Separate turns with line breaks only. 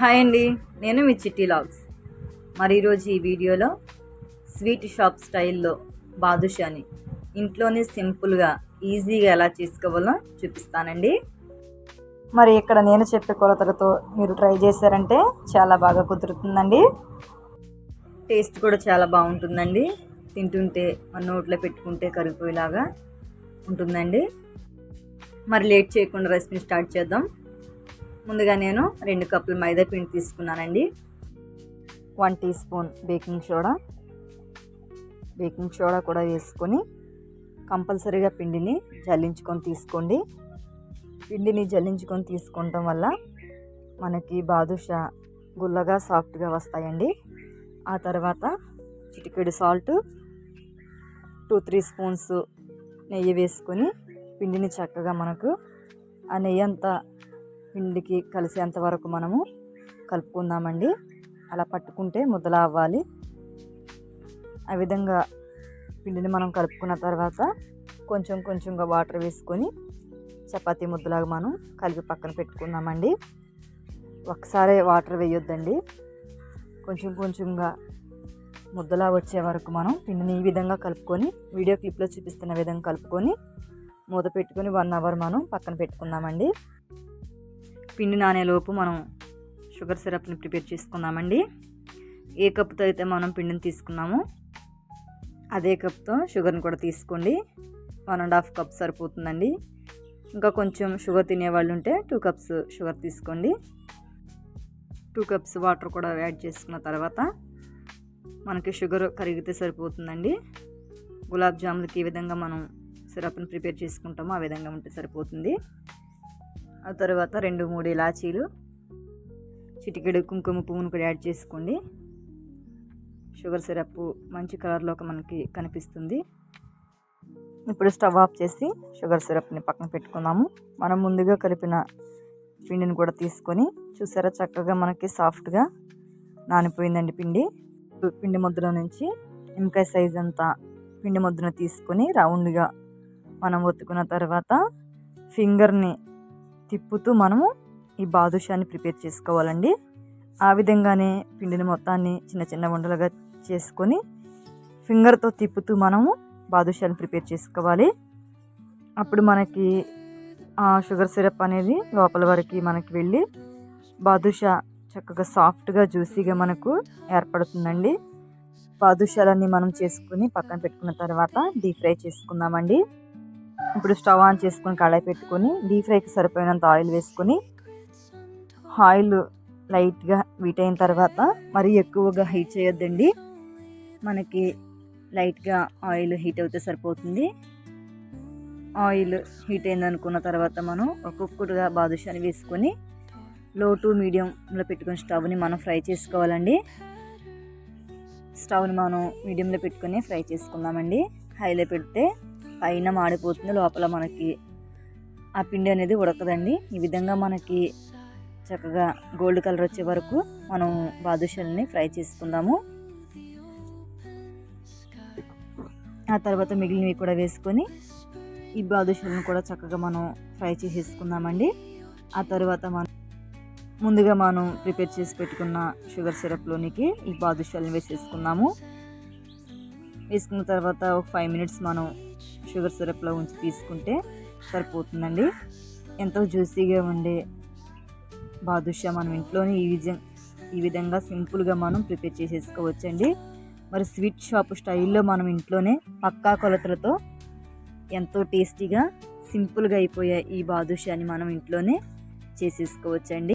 Hi అండి, నేను మీ చిట్టి లాగ్స్. మరి ఈరోజు ఈ వీడియోలో స్వీట్ షాప్ స్టైల్లో బాదుషాని ఇంట్లోనే సింపుల్గా ఈజీగా ఎలా చేసుకోవాలో చూపిస్తానండి. మరి ఇక్కడ నేను చెప్పే కొలతలతో మీరు ట్రై చేశారంటే చాలా బాగా కుదురుతుందండి. టేస్ట్ కూడా చాలా బాగుంటుందండి. తింటుంటే మన నోట్లో పెట్టుకుంటే కరిగిపోయేలాగా ఉంటుందండి. మరి లేట్ చేయకుండా రెసిపీని స్టార్ట్ చేద్దాం. ముందుగా నేను 2 కప్పులు మైదా పిండి తీసుకున్నానండి. 1 టీ స్పూన్ బేకింగ్ సోడా కూడా వేసుకొని కంపల్సరీగా పిండిని జల్లించుకొని తీసుకోండి. పిండిని జల్లించుకొని తీసుకోవటం వల్ల మనకి బాదుషా గుల్లగా సాఫ్ట్గా వస్తాయండి. ఆ తర్వాత చిటికెడు సాల్ట్, 2-3 స్పూన్స్ నెయ్యి వేసుకొని పిండిని చక్కగా మనకు ఆ నెయ్యి అంతా పిండికి కలిసేంత వరకు మనము కలుపుకుందామండి. అలా పట్టుకుంటే ముద్దలా అవ్వాలి. ఆ విధంగా పిండిని మనం కలుపుకున్న తర్వాత కొంచెంగా వాటర్ వేసుకొని చపాతీ ముద్దలాగా మనం కలిపి పక్కన పెట్టుకుందామండి. ఒకసారి వాటర్ వేయొద్దండి. కొంచెంగా ముద్దలా వచ్చే వరకు మనం పిండిని ఈ విధంగా కలుపుకొని వీడియో క్లిప్లో చూపిస్తున్న విధంగా కలుపుకొని మూత పెట్టుకొని 1 అవర్ మనం పక్కన పెట్టుకుందామండి. పిండి నానేలోపు మనం షుగర్ సిరప్ని ప్రిపేర్ చేసుకుందామండి. ఏ కప్తో అయితే మనం పిండిని తీసుకున్నామో అదే కప్తో షుగర్ని కూడా తీసుకోండి. 1.5 కప్ సరిపోతుందండి. ఇంకా కొంచెం షుగర్ తినేవాళ్ళు ఉంటే 2 కప్స్ షుగర్ తీసుకోండి. 2 కప్స్ వాటర్ కూడా యాడ్ చేసుకున్న తర్వాత మనకి షుగర్ కరిగితే సరిపోతుందండి. గులాబ్ జాములకి ఈ విధంగా మనం సిరప్ని ప్రిపేర్ చేసుకుంటామో ఆ విధంగా ఉంటే సరిపోతుంది. ఆ తర్వాత 2-3 ఇలాచీలు, చిటికెడు కుంకుమ పువ్వును కూడా యాడ్ చేసుకోండి. షుగర్ సిరప్ మంచి కలర్లోకి మనకి కనిపిస్తుంది. ఇప్పుడు స్టవ్ ఆఫ్ చేసి షుగర్ సిరప్ని పక్కన పెట్టుకుందాము. మనం ముందుగా కలిపిన పిండిని కూడా తీసుకొని చూసారా చక్కగా మనకి సాఫ్ట్గా నానిపోయిందండి పిండి ముద్దలో నుంచి నిమ్మకాయ సైజ్ అంతా పిండి ముద్దను తీసుకొని రౌండ్గా మనం ఒత్తుకున్న తర్వాత ఫింగర్ని తిప్పుతూ మనము ఈ బాదుషాని ప్రిపేర్ చేసుకోవాలండి. ఆ విధంగానే పిండిని మొత్తాన్ని చిన్న ఉండలుగా చేసుకొని ఫింగర్తో తిప్పుతూ మనము బాదుషాని ప్రిపేర్ చేసుకోవాలి. అప్పుడు మనకి ఆ షుగర్ సిరప్ అనేది లోపల వరకు మనకి వెళ్ళి బాదుషా చక్కగా సాఫ్ట్గా జ్యూసీగా మనకు ఏర్పడుతుందండి. బాదుషాలన్నీ మనం చేసుకుని పక్కన పెట్టుకున్న తర్వాత డీప్ ఫ్రై చేసుకుందామండి. ఇప్పుడు స్టవ్ ఆన్ చేసుకొని కడాయి పెట్టుకొని డీప్ ఫ్రైకి సరిపోయినంత ఆయిల్ వేసుకొని ఆయిల్ లైట్గా హీట్ అయిన తర్వాత మరీ ఎక్కువగా హీట్ చేయొద్దండి. మనకి లైట్గా ఆయిల్ హీట్ అవుతే సరిపోతుంది. ఆయిల్ హీట్ అయింది అనుకున్న తర్వాత మనం ఒక్కొక్కటిగా బాదుషాని వేసుకొని లో టు మీడియంలో పెట్టుకొని స్టవ్ని మనం ఫ్రై చేసుకోవాలండి. స్టవ్ని మనం మీడియంలో పెట్టుకొని ఫ్రై చేసుకుందామండి. హైలో పెడితే పైన మాడిపోతుంది, లోపల మనకి ఆ పిండి అనేది ఉడకదండి. ఈ విధంగా మనకి చక్కగా గోల్డ్ కలర్ వచ్చే వరకు మనం బాదుషాలని ఫ్రై చేసుకుందాము. ఆ తర్వాత మిగిలినవి కూడా వేసుకొని ఈ బాదుషాలను కూడా చక్కగా మనం ఫ్రై చేసేసుకుందామండి. ఆ తర్వాత ముందుగా మనం ప్రిపేర్ చేసి పెట్టుకున్న షుగర్ సిరప్లోనికి ఈ బాదుషాలను వేసేసుకుందాము. వేసుకున్న తర్వాత ఒక 5 మినిట్స్ మనం షుగర్ సిరప్లో ఉంచి తీసుకుంటే సరిపోతుందండి. ఎంతో జ్యూసీగా ఉండే బాదుషా మనం ఇంట్లోనే ఈ విధంగా సింపుల్గా మనం ప్రిపేర్ చేసేసుకోవచ్చండి. మరి స్వీట్ షాప్ స్టైల్లో మనం ఇంట్లోనే పక్కా కొలతలతో ఎంతో టేస్టీగా సింపుల్గా అయిపోయే ఈ బాదుషాని మనం ఇంట్లోనే చేసేసుకోవచ్చండి.